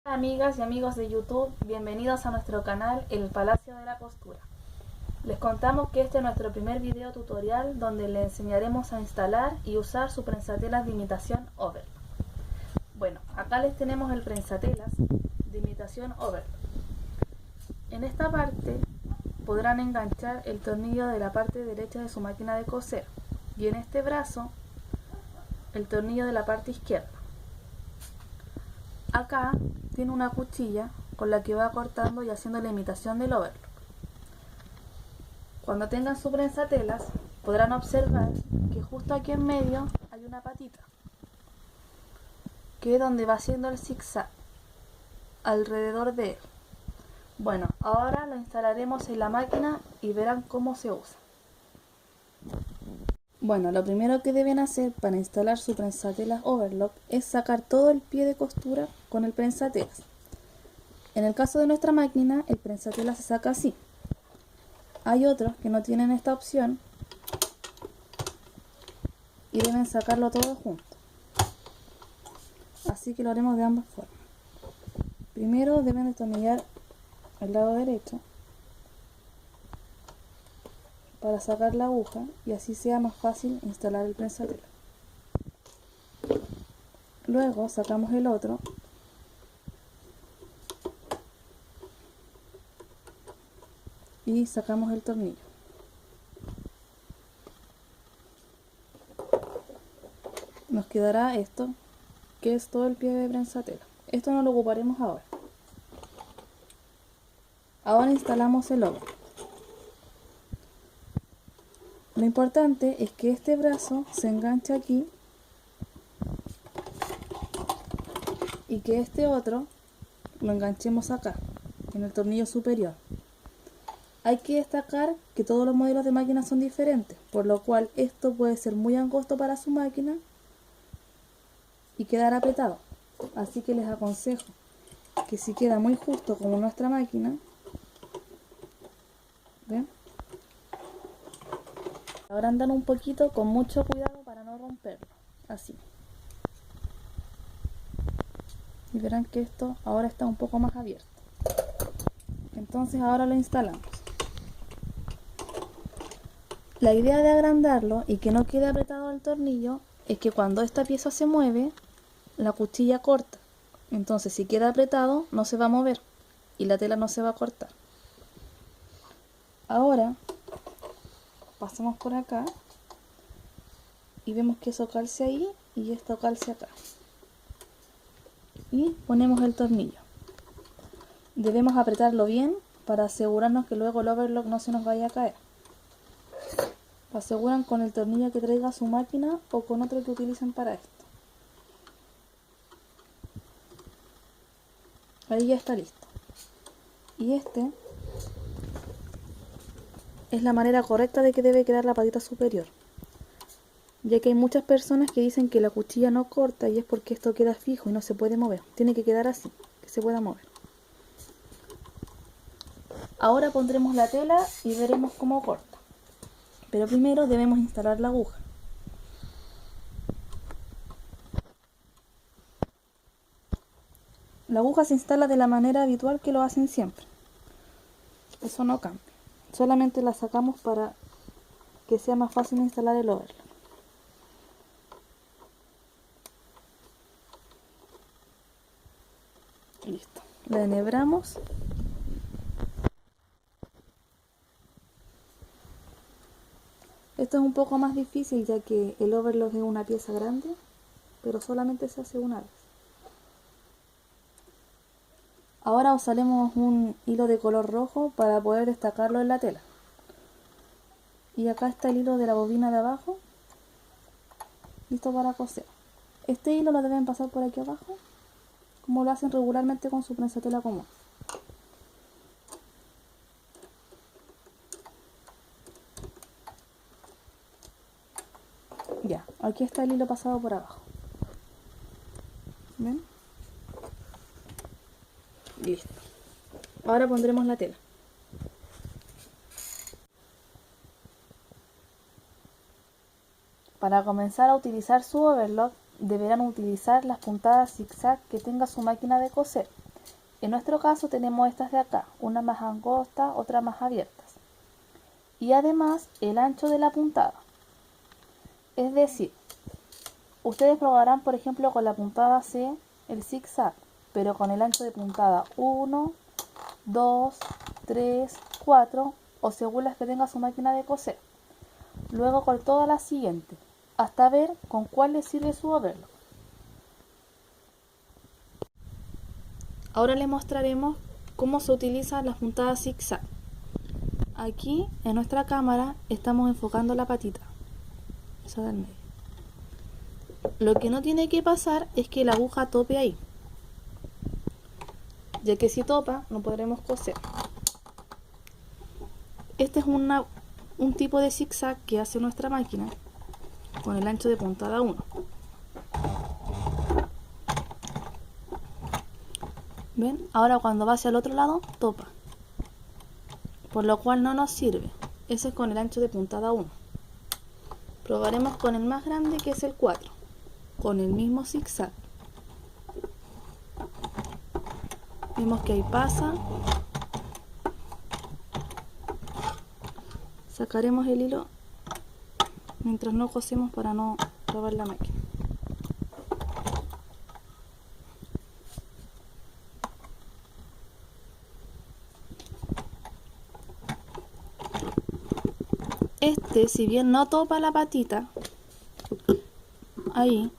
Hola amigas y amigos de YouTube, bienvenidos a nuestro canal El Palacio de la Costura. Les contamos que este es nuestro primer video tutorial donde le enseñaremos a instalar y usar su prensatelas de imitación Overlock. Bueno, acá les tenemos el prensatelas de imitación Overlock. En esta parte podrán enganchar el tornillo de la parte derecha de su máquina de coser y en este brazo el tornillo de la parte izquierda. Acá tiene una cuchilla con la que va cortando y haciendo la imitación del overlock. Cuando tengan su prensatelas podrán observar que justo aquí en medio hay una patita, que es donde va haciendo el zigzag alrededor de él. Bueno, ahora lo instalaremos en la máquina y verán cómo se usa. Bueno, lo primero que deben hacer para instalar su prensatelas overlock es sacar todo el pie de costura con el prensatelas. En el caso de nuestra máquina, el prensatelas se saca así. Hay otros que no tienen esta opción y deben sacarlo todo junto. Así que lo haremos de ambas formas. Primero deben destornillar el lado derecho para sacar la aguja y así sea más fácil instalar el prensatelas. Luego sacamos el otro y sacamos el tornillo. Nos quedará esto, que es todo el pie de prensatela. Esto no lo ocuparemos ahora. Ahora instalamos el overlock. Lo importante es que este brazo se enganche aquí y que este otro lo enganchemos acá, en el tornillo superior. Hay que destacar que todos los modelos de máquina son diferentes, por lo cual esto puede ser muy angosto para su máquina y quedar apretado. Así que les aconsejo que si queda muy justo como nuestra máquina, ¿ven? Ahora andan un poquito con mucho cuidado para no romperlo, así. Y verán que esto ahora está un poco más abierto. Entonces ahora lo instalamos. La idea de agrandarlo y que no quede apretado el tornillo es que cuando esta pieza se mueve, la cuchilla corta. Entonces si queda apretado no se va a mover y la tela no se va a cortar. Ahora pasamos por acá y vemos que eso calce ahí y esto calce acá. Y ponemos el tornillo. Debemos apretarlo bien para asegurarnos que luego el overlock no se nos vaya a caer. Lo aseguran con el tornillo que traiga su máquina o con otro que utilicen para esto. Ahí ya está listo. Y este es la manera correcta de que debe quedar la patita superior, ya que hay muchas personas que dicen que la cuchilla no corta y es porque esto queda fijo y no se puede mover. Tiene que quedar así, que se pueda mover. Ahora pondremos la tela y veremos cómo corta. Pero primero debemos instalar la aguja. La aguja se instala de la manera habitual que lo hacen siempre. Eso no cambia. Solamente la sacamos para que sea más fácil instalar el overlock. Listo. La enhebramos. Esto es un poco más difícil ya que el overlock es una pieza grande, pero solamente se hace una vez. Ahora usaremos un hilo de color rojo para poder destacarlo en la tela. Y acá está el hilo de la bobina de abajo, listo para coser. Este hilo lo deben pasar por aquí abajo, como lo hacen regularmente con su prensatela común. Ya, aquí está el hilo pasado por abajo. ¿Ven? Listo. Ahora pondremos la tela. Para comenzar a utilizar su overlock, deberán utilizar las puntadas zigzag que tenga su máquina de coser. En nuestro caso tenemos estas de acá, una más angosta, otra más abiertas. Y además el ancho de la puntada. Es decir, ustedes probarán por ejemplo con la puntada C el zigzag, pero con el ancho de puntada 1, 2, 3, 4 o según las que tenga su máquina de coser. Luego con todas las siguientes, hasta ver con cuál les sirve su overlock. Ahora les mostraremos cómo se utilizan las puntadas zigzag. Aquí en nuestra cámara estamos enfocando la patita, esa del medio. Lo que no tiene que pasar es que la aguja tope ahí, ya que si topa no podremos coser. Este es un tipo de zigzag que hace nuestra máquina con el ancho de puntada 1. ¿Ven? Ahora cuando va hacia el otro lado topa, por lo cual no nos sirve. Ese es con el ancho de puntada 1. Probaremos con el más grande, que es el 4, con el mismo zigzag. Vemos que ahí pasa. Sacaremos el hilo mientras no cosemos para no robar la máquina. Este, si bien no topa la patita, ahí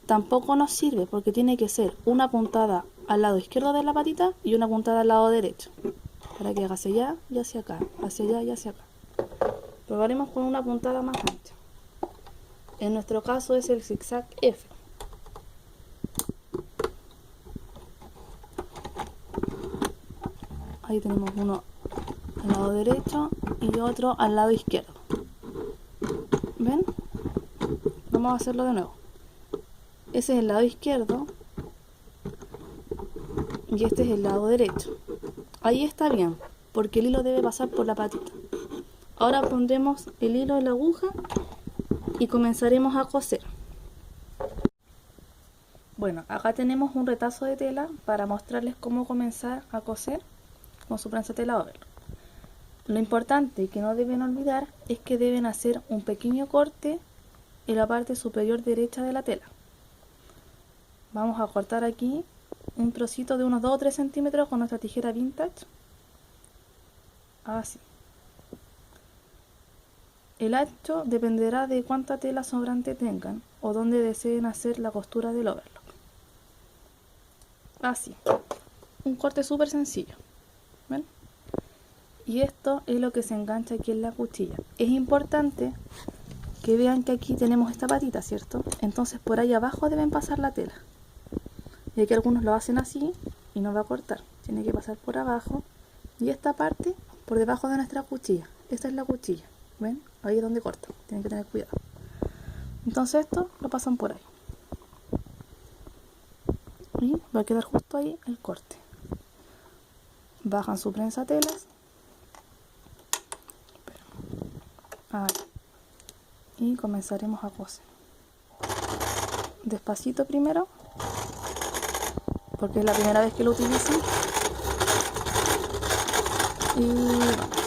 tampoco nos sirve porque tiene que ser una puntada al lado izquierdo de la patita y una puntada al lado derecho, para que haga hacia allá y hacia acá, hacia allá y hacia acá. Probaremos con una puntada más ancha. En nuestro caso es el zigzag F. Ahí tenemos uno al lado derecho y otro al lado izquierdo. ¿Ven? Vamos a hacerlo de nuevo. Ese es el lado izquierdo y este es el lado derecho. Ahí está bien, porque el hilo debe pasar por la patita. Ahora pondremos el hilo en la aguja y comenzaremos a coser. Bueno, acá tenemos un retazo de tela para mostrarles cómo comenzar a coser con su prensa tela overlock. Lo importante que no deben olvidar es que deben hacer un pequeño corte en la parte superior derecha de la tela. Vamos a cortar aquí un trocito de unos 2 o 3 centímetros con nuestra tijera vintage. Así. El ancho dependerá de cuánta tela sobrante tengan o dónde deseen hacer la costura del overlock. Así. Un corte súper sencillo. ¿Ven? Y esto es lo que se engancha aquí en la cuchilla. Es importante que vean que aquí tenemos esta patita, ¿cierto? Entonces por ahí abajo deben pasar la tela. Y aquí algunos lo hacen así y no va a cortar. Tiene que pasar por abajo. Y esta parte por debajo de nuestra cuchilla. Esta es la cuchilla. ¿Ven? Ahí es donde corta. Tienen que tener cuidado. Entonces esto lo pasan por ahí. Y va a quedar justo ahí el corte. Bajan su prensa telas. Ahí. Y comenzaremos a coser. Despacito primero, porque es la primera vez que lo utilizo. Y vamos.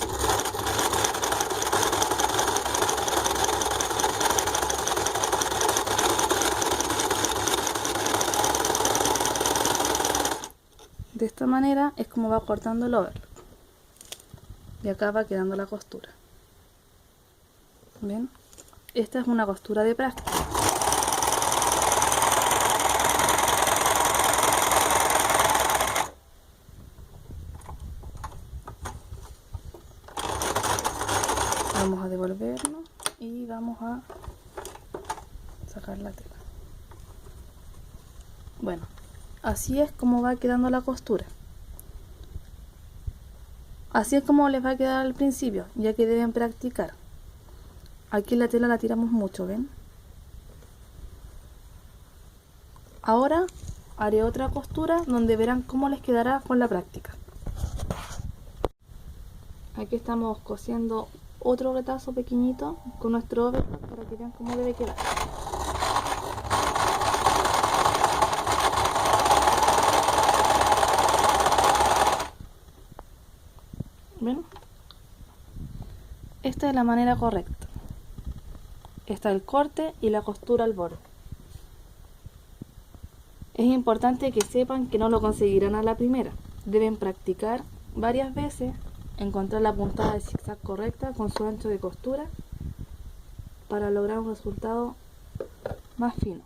De esta manera es como va cortando el overlock. Y acá va quedando la costura. ¿Ven? Esta es una costura de práctica. Vamos a devolvernos y vamos a sacar la tela. Bueno, así es como va quedando la costura. Así es como les va a quedar al principio, ya que deben practicar. Aquí la tela la tiramos mucho, ¿ven? Ahora haré otra costura donde verán cómo les quedará con la práctica. Aquí estamos cosiendo otro retazo pequeñito con nuestro overlock para que vean cómo debe quedar. ¿Ven? Esta es la manera correcta. Está el corte y la costura al borde. Es importante que sepan que no lo conseguirán a la primera. Deben practicar varias veces, encontrar la puntada de zigzag correcta con su ancho de costura para lograr un resultado más fino.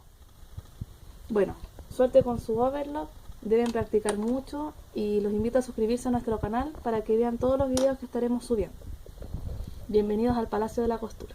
Bueno, suerte con su overlock, deben practicar mucho y los invito a suscribirse a nuestro canal para que vean todos los videos que estaremos subiendo. Bienvenidos al Palacio de la Costura.